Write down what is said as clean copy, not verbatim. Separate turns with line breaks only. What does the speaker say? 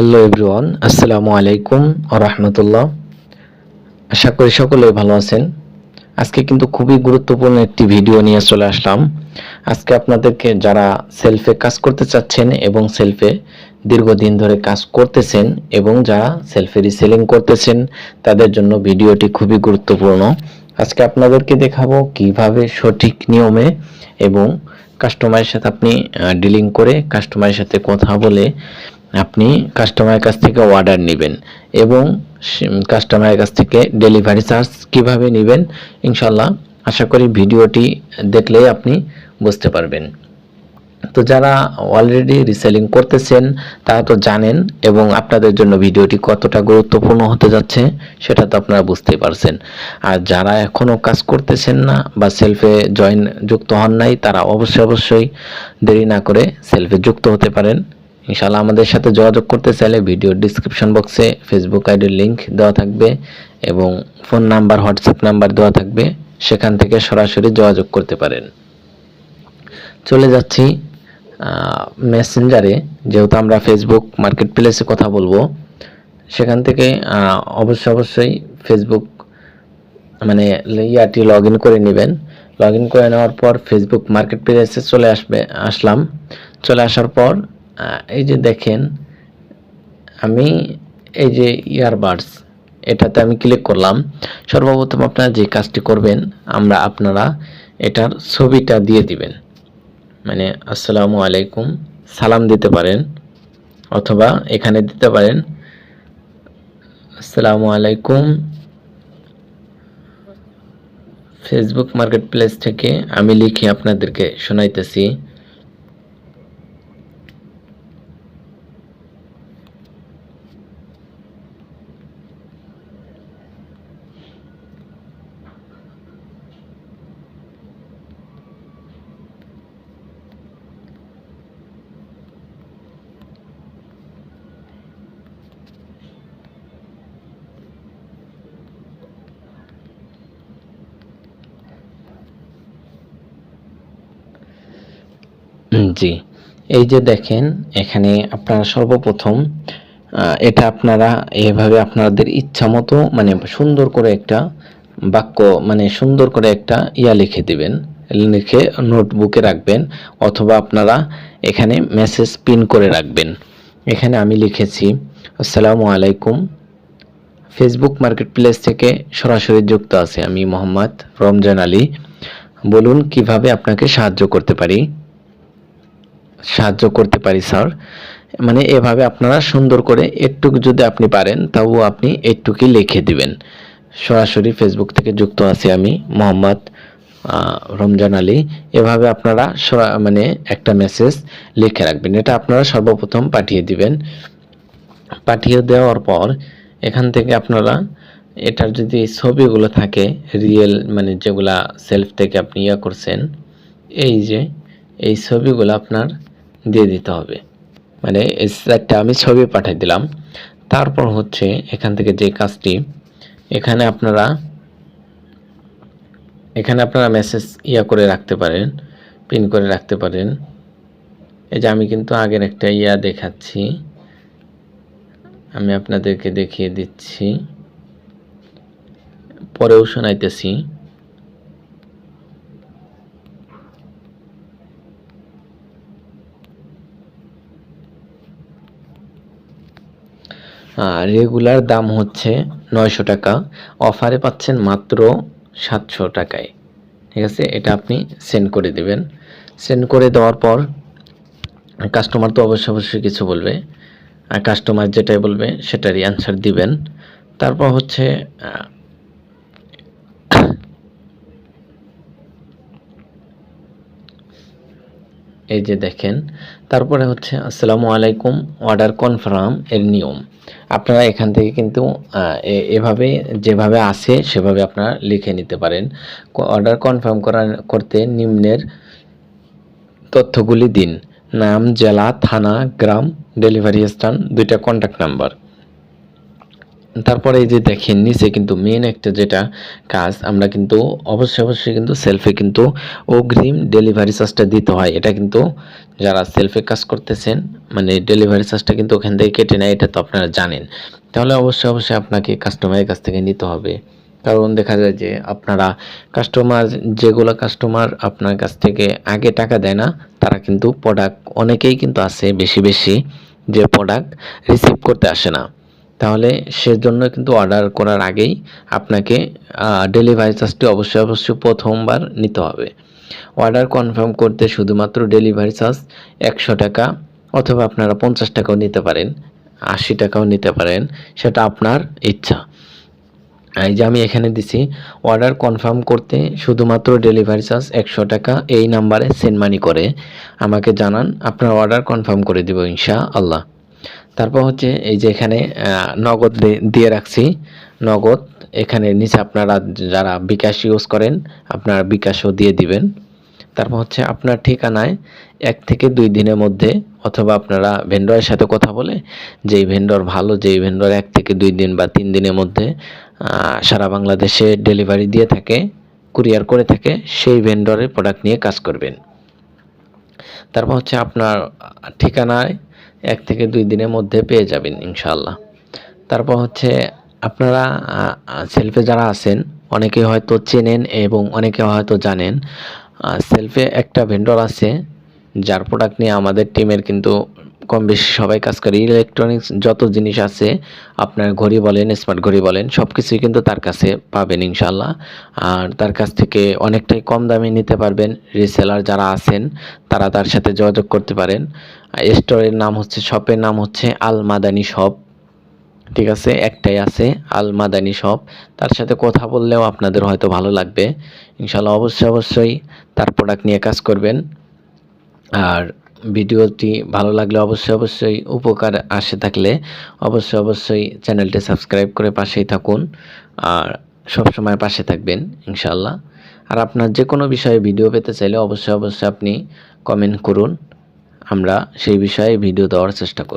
Hello everyone, আসসালামু আলাইকুম ওয়া রাহমাতুল্লাহ। আশা করি সকলেই ভালো আছেন। আজকে কিন্তু খুবই গুরুত্বপূর্ণ একটি ভিডিও নিয়ে চলে আসলাম। আজকে আপনাদেরকে যারা সেলফে কাজ করতে চাচ্ছেন এবং সেলফে দীর্ঘদিন ধরে কাজ করতেছেন এবং যারা সেলফে রিসেলিং করতেছেন তাদের জন্য ভিডিওটি খুবই গুরুত্বপূর্ণ। আজকে আপনাদেরকে দেখাবো কিভাবে সঠিক নিয়মে এবং কাস্টমারের সাথে আপনি ডিলিং করে কাস্টমারের সাথে কথা বলে আপনি কাস্টমারের কাছ থেকে অর্ডার নেবেন এবং কাস্টমারের কাছ থেকে ডেলিভারি চার্জ কিভাবে নেবেন। ইনশাল্লাহ আশা করি ভিডিওটি দেখলেই আপনি বুঝতে পারবেন। তো যারা অলরেডি রিসেলিং করতেছেন তারা তো জানেন এবং আপনাদের জন্য ভিডিওটি কতটা গুরুত্বপূর্ণ হতে যাচ্ছে সেটা তো আপনারা বুঝতেই পারছেন। আর যারা এখনও কাজ করতেছেন না বা সেলফে যুক্ত হন নাই তারা অবশ্যই দেরি না করে সেলফে যুক্ত হতে পারেন। ইনশাআল্লাহ আমাদের সাথে যোগাযোগ করতে চাইলে ভিডিওর ডিসক্রিপশন বক্সে ফেসবুক আইডির লিংক দেওয়া থাকবে এবং ফোন নাম্বার হোয়াটসঅ্যাপ নাম্বার দেওয়া থাকবে, সেখান থেকে সরাসরি যোগাযোগ করতে পারেন। চলে যাচ্ছি মেসেঞ্জারে, যেহেতু আমরা ফেসবুক মার্কেট প্লেসে কথা বলবো সেখান থেকে অবশ্যই ফেসবুক মানে ইয়াটি লগ ইন করে নেবেন। লগ ইন করে নেওয়ার পর ফেসবুক মার্কেট প্লেসে চলে আসার পর এই যে দেখেন আমি এই যে ইয়ারবাডস এটাতে আমি ক্লিক করলাম। সর্বপ্রথম আপনারা যে কাজটি করবেন আপনারা এটার ছবিটা দিয়ে দিবেন, মানে আসসালামু আলাইকুম সালাম দিতে পারেন অথবা এখানে দিতে পারেন আসসালামু আলাইকুম ফেসবুক মার্কেট প্লেস থেকে আমি লিখে আপনাদেরকে শোনাইতেছি। জি, এই যে দেখেন এখানে আপনারা সর্বপ্রথম এটা আপনারা এভাবে আপনাদের ইচ্ছা মতো মানে সুন্দর করে একটা বাক্য মানে সুন্দর করে একটা লিখে দিবেন, লিখে নোটবুকে রাখবেন অথবা আপনারা এখানে মেসেজ পিন করে রাখবেন। এখানে আমি লিখেছি আসসালামু আলাইকুম ফেসবুক মার্কেট প্লেস থেকে সরাসরি যুক্ত আছে আমি মোহাম্মদ রমজান আলী, বলুন কিভাবে আপনাকে সাহায্য করতে পারি স্যার। মানে এভাবে আপনারা সুন্দর করে একটুকু যদি আপনি পারেন তাও আপনি একটুকুই লিখে দিবেন সরাসরি ফেসবুক থেকে যুক্ত আছি আমি মোহাম্মদ রমজান আলী। এভাবে আপনারা মানে একটা মেসেজ লিখে রাখবেন। এটা আপনারা সর্বপ্রথম পাঠিয়ে দিবেন। পাঠিয়ে দেওয়ার পর এখান থেকে আপনারা এটার যদি ছবিগুলো থাকে রিয়েল মানে যেগুলা সেলফ থেকে আপনি করছেন এই যে এই ছবিগুলো আপনার দিয়ে দিতে হবে, মানে একটা আমি ছবি পাঠিয়ে দিলাম। তারপর হচ্ছে এখান থেকে যে কাজটি এখানে আপনারা মেসেজ করে রাখতে পারেন, পিন করে রাখতে পারেন। এই যে আমি কিন্তু আগের একটা দেখাচ্ছি, আমি আপনাদেরকে দেখিয়ে দিচ্ছি পরেও শোনাইতেছি। রেগুলার দাম হচ্ছে 900 টাকা, অফারে পাচ্ছেন মাত্র 700 টাকায়। ঠিক আছে, এটা আপনি সেন্ড করে দিবেন। সেন্ড করে দেওয়ার পর কাস্টমার তো অবশ্যই কিছু বলবে, আর কাস্টমার যেটাই বলবে সেটারই অ্যান্সার দিবেন। তারপর হচ্ছে এই যে দেখেন তারপরে হচ্ছে আসসালামু আলাইকুম অর্ডার কনফার্ম এর নিয়ম। আপনারা এখান থেকে কিন্তু এভাবে যেভাবে আছে সেভাবে আপনারা লিখে নিতে পারেন। অর্ডার কনফার্ম করতে নিম্নের তথ্যগুলি দিন, নাম, জেলা, থানা, গ্রাম, ডেলিভারি স্থান, 2টা কন্ট্যাক্ট নাম্বার। তারপরে এই যে দেখেন নিচে কিন্তু মেন একটা যেটা কাজ, আমরা কিন্তু অবশ্যই কিন্তু সেলফে কিন্তু অগ্রিম ডেলিভারি চার্জটা দিতে হয়। এটা কিন্তু যারা সেলফে কাজ করতেছেন মানে ডেলিভারি চার্জটা কিন্তু ওখান থেকে কেটে নেয়, এটা তো আপনারা জানেন। তাহলে অবশ্যই আপনাকে কাস্টমারের কাছ থেকে নিতে হবে। কারণ দেখা যায় যে আপনারা যেগুলো কাস্টমার আপনার কাছ থেকে আগে টাকা দেয় না, তারা কিন্তু প্রোডাক্ট অনেকেই কিন্তু আছে বেশি যে প্রোডাক্ট রিসিভ করতে আসে না। তাহলে সেজন্য কিন্তু অর্ডার করার আগেই আপনাকে ডেলিভারি চার্জটি অবশ্যই প্রথমবার নিতে হবে। অর্ডার কনফার্ম করতে শুধুমাত্র ডেলিভারি চার্জ ১০০ টাকা, অথবা আপনারা ৫০ টাকাও নিতে পারেন, ৮০ টাকাও নিতে পারেন, সেটা আপনার ইচ্ছা। এই যে আমি এখানে দিছি, অর্ডার কনফার্ম করতে শুধুমাত্র ডেলিভারি চার্জ ১০০ টাকা, এই নাম্বারে সেন্ড মানি করে আমাকে জানান, আপনার অর্ডার কনফার্ম করে দিব ইনশাআল্লাহ। তারপর হচ্ছে এই যে এখানে নগদ দিয়ে রাখছি, নগদ এখানে নিচে আপনারা যারা বিকাশ ইউজ করেন আপনারা বিকাশও দিয়ে দিবেন। তারপর হচ্ছে আপনার ঠিকানায় ১ থেকে ২ দিনের মধ্যে, অথবা আপনারা ভেন্ডরের সাথে কথা বলে যেই ভেন্ডর ভালো, যেই ভেন্ডর ১ থেকে ২ দিন বা ৩ দিনের মধ্যে সারা বাংলাদেশে ডেলিভারি দিয়ে থাকে, কুরিয়ার করে থাকে, সেই ভেন্ডরের প্রোডাক্ট নিয়ে কাজ করবেন। তারপর হচ্ছে আপনার ঠিকানায় ১ থেকে ২ দিনের মধ্যে পেয়ে যাবেন ইনশাআল্লাহ। তারপর হচ্ছে আপনারা সেলফে যারা আছেন অনেকে হয়তো চেনেন এবং অনেকে হয়তো জানেন, সেলফে একটা ভেন্ডর আছে যার প্রোডাক্ট নিয়ে আমাদের টিমের কিন্তু কম বেশি সবাই কাজ করে। ইলেকট্রনিক্স যত জিনিস আছে, আপনার ঘড়ি বলেন, স্মার্ট ঘড়ি বলেন, সব কিছুই কিন্তু তার কাছে পাবেন ইনশাআল্লাহ। আর তার কাছ থেকে অনেকটাই কম দামে নিতে পারবেন। রিসেলার যারা আছেন তারা তার সাথে যোগাযোগ করতে পারেন। স্টোরের নাম হচ্ছে, শপের নাম হচ্ছে আল মাদানী শপ, ঠিক আছে, একটাই আছে আল মাদানী শপ। তার সাথে কথা বললেও আপনাদের হয়তো ভালো লাগবে ইনশাআল্লাহ। অবশ্যই তার প্রোডাক্ট নিয়ে কাজ করবেন। আর ভিডিওটি ভালো লাগলে অবশ্যই উপকার আসে থাকলে অবশ্যই চ্যানেলটি সাবস্ক্রাইব করে পাশেই থাকুন, আর সবসময় পাশে থাকবেন ইনশাআল্লাহ। আর আপনার যে কোনো বিষয়ে ভিডিও পেতে চাইলে অবশ্যই আপনি কমেন্ট করুন, আমরা সেই বিষয়ে ভিডিও দেওয়ার চেষ্টা করব।